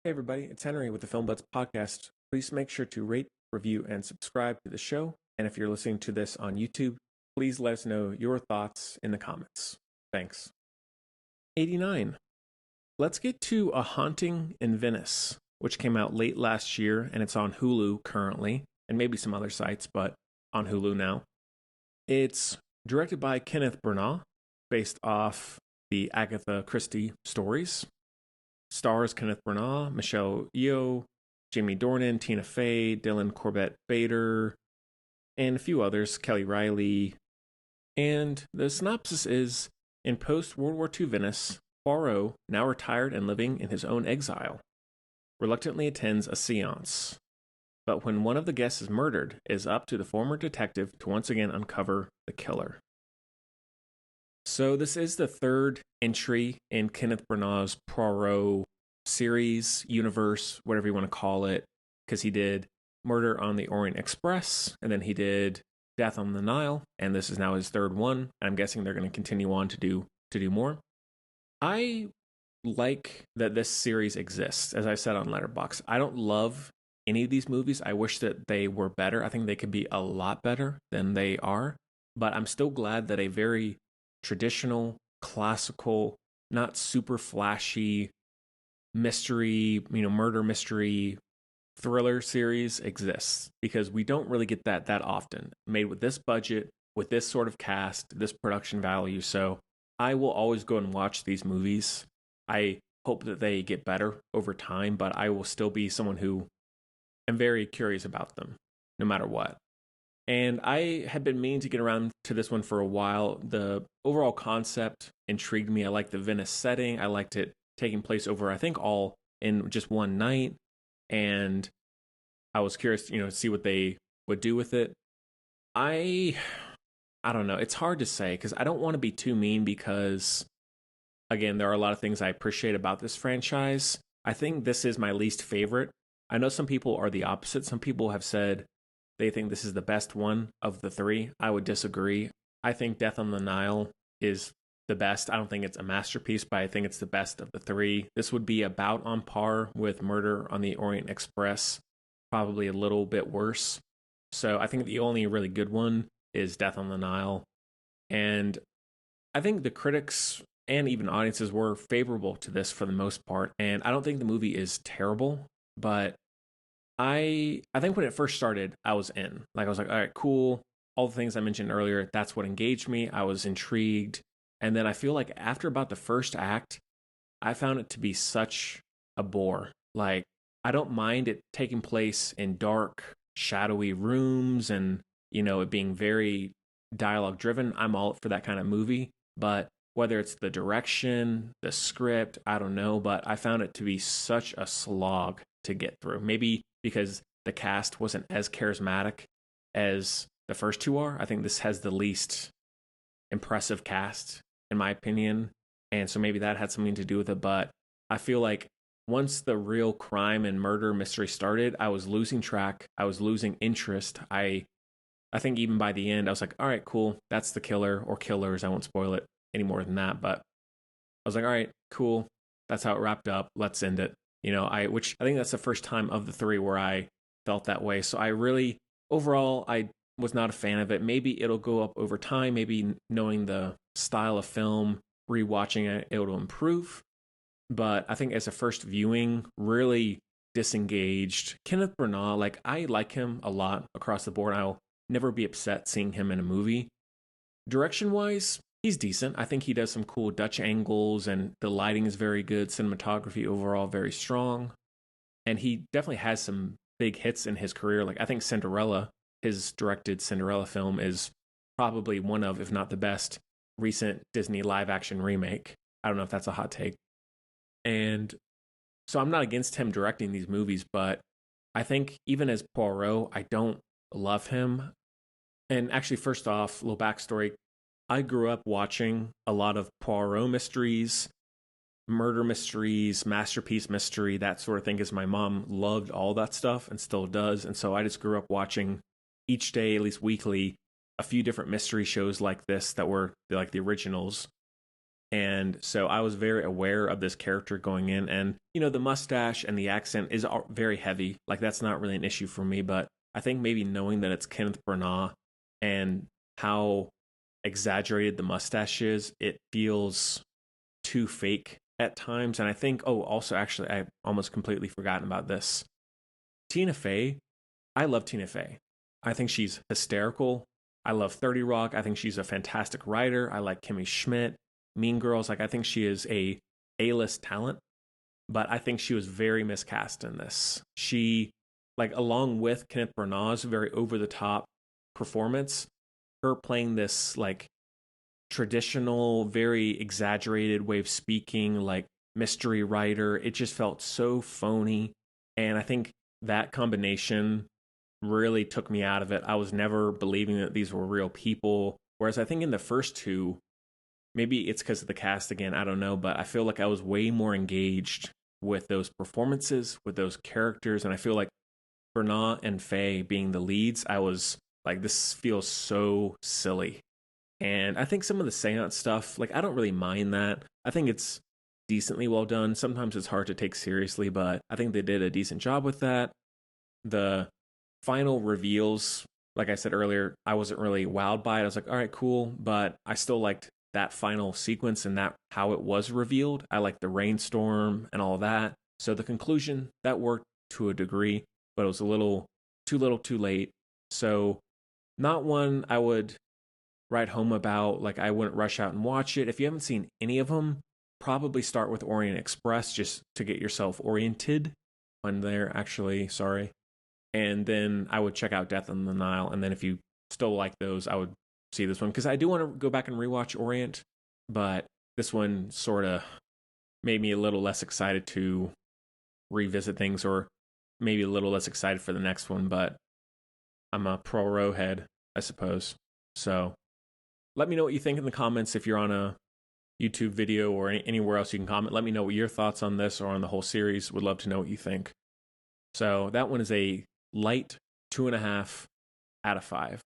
Hey everybody, it's Henry with the Film Buds podcast. Please make sure to rate, review, and subscribe to the show. And if you're listening to this on YouTube, please let us know your thoughts in the comments. Thanks. 89. Let's get to A Haunting in Venice, which came out late last year, and it's on Hulu currently, and maybe some other sites, but on Hulu now. It's directed by Kenneth Branagh, based off the Agatha Christie stories. Stars Kenneth Branagh, Michelle Yeoh, Jamie Dornan, Tina Fey, Dylan Corbett Bader, and a few others, Kelly Riley. And the synopsis is, in post-World War II Venice, Poirot, now retired and living in his own exile, reluctantly attends a seance. But when one of the guests is murdered, it is up to the former detective to once again uncover the killer. So this is the third entry in Kenneth Branagh's Poirot series, universe, whatever you want to call it, because he did Murder on the Orient Express, and then he did Death on the Nile, and this is now his third one, and I'm guessing they're going to continue on to do more. I like that this series exists, as I said on Letterboxd. I don't love any of these movies. I wish that they were better. I think they could be a lot better than they are, but I'm still glad that a very traditional, classical, not super flashy mystery, murder mystery thriller series exists, because we don't really get that often, made with this budget, with this sort of cast, this production value. So I will always go and watch these movies. I hope that they get better over time, but I will still be someone who am very curious about them, no matter what. And I had been meaning to get around to this one for a while. The overall concept intrigued me. I liked the Venice setting. I liked it taking place over, I think, all in just one night. And I was curious, to see what they would do with it. I don't know. It's hard to say, because I don't want to be too mean, because, again, there are a lot of things I appreciate about this franchise. I think this is my least favorite. I know some people are the opposite. Some people have said they think this is the best one of the three. I would disagree. I think Death on the Nile is the best. I don't think it's a masterpiece, but I think it's the best of the three. This would be about on par with Murder on the Orient Express, probably a little bit worse. So I think the only really good one is Death on the Nile. And I think the critics and even audiences were favorable to this for the most part. And I don't think the movie is terrible, but I think when it first started, I was in. I was like, all right, cool. All the things I mentioned earlier, that's what engaged me. I was intrigued. And then I feel like after about the first act, I found it to be such a bore. I don't mind it taking place in dark, shadowy rooms and, it being very dialogue driven. I'm all for that kind of movie. But whether it's the direction, the script, I don't know. But I found it to be such a slog to get through. Maybe because the cast wasn't as charismatic as the first two are. I think this has the least impressive cast, in my opinion. And so maybe that had something to do with it. But I feel like once the real crime and murder mystery started, I was losing track. I was losing interest. I think even by the end, I was like, all right, cool. That's the killer or killers. I won't spoil it any more than that. But I was like, all right, cool. That's how it wrapped up. Let's end it. Which I think that's the first time of the three where I felt that way. So overall, I was not a fan of it. Maybe it'll go up over time. Maybe knowing the style of film, rewatching it, it'll improve. But I think as a first viewing, really disengaged. Kenneth Branagh, I like him a lot across the board. I'll never be upset seeing him in a movie. Direction-wise, he's decent. I think he does some cool Dutch angles, and the lighting is very good. Cinematography overall very strong. And he definitely has some big hits in his career. I think Cinderella, his directed Cinderella film, is probably one of, if not the best, recent Disney live-action remake. I don't know if that's a hot take. And so I'm not against him directing these movies, but I think even as Poirot, I don't love him. And actually, first off, a little backstory. I grew up watching a lot of Poirot mysteries, murder mysteries, masterpiece mystery, that sort of thing, because my mom loved all that stuff and still does. And so I just grew up watching each day, at least weekly, a few different mystery shows like this that were like the originals. And so I was very aware of this character going in. And, the mustache and the accent is very heavy. Like, that's not really an issue for me. But I think maybe knowing that it's Kenneth Branagh and how exaggerated the mustache is, it feels too fake at times. And I think, also, actually, I almost completely forgotten about this. Tina Fey, I love Tina Fey. I think she's hysterical. I love 30 Rock. I think she's a fantastic writer. I like Kimmy Schmidt. Mean Girls, like I think she is a A-list talent, but I think she was very miscast in this. She, like, along with Kenneth Branagh's very over-the-top performance, her playing this like traditional, very exaggerated way of speaking, like mystery writer, it just felt so phony. And I think that combination really took me out of it. I was never believing that these were real people. Whereas I think in the first two, maybe it's because of the cast again, I don't know, but I feel like I was way more engaged with those performances, with those characters, and I feel like Branagh and Faye being the leads, I was like, this feels so silly. And I think some of the seance stuff, like, I don't really mind that. I think it's decently well done. Sometimes it's hard to take seriously, but I think they did a decent job with that. The final reveals, like I said earlier, I wasn't really wowed by it. I was like, all right, cool, but I still liked that final sequence and that how it was revealed. I like the rainstorm and all that. So the conclusion, that worked to a degree, but it was a little too late. So not one I would write home about. Like, I wouldn't rush out and watch it. If you haven't seen any of them, probably start with Orient Express just to get yourself oriented on there, actually, sorry. And then I would check out Death on the Nile. And then if you still like those, I would see this one, because I do want to go back and rewatch Orient, but this one sort of made me a little less excited to revisit things, or maybe a little less excited for the next one. But I'm a pro row head, I suppose. So let me know what you think in the comments. If you're on a YouTube video or anywhere else you can comment, let me know what your thoughts on this or on the whole series. Would love to know what you think. So that one is a light 2.5 out of 5.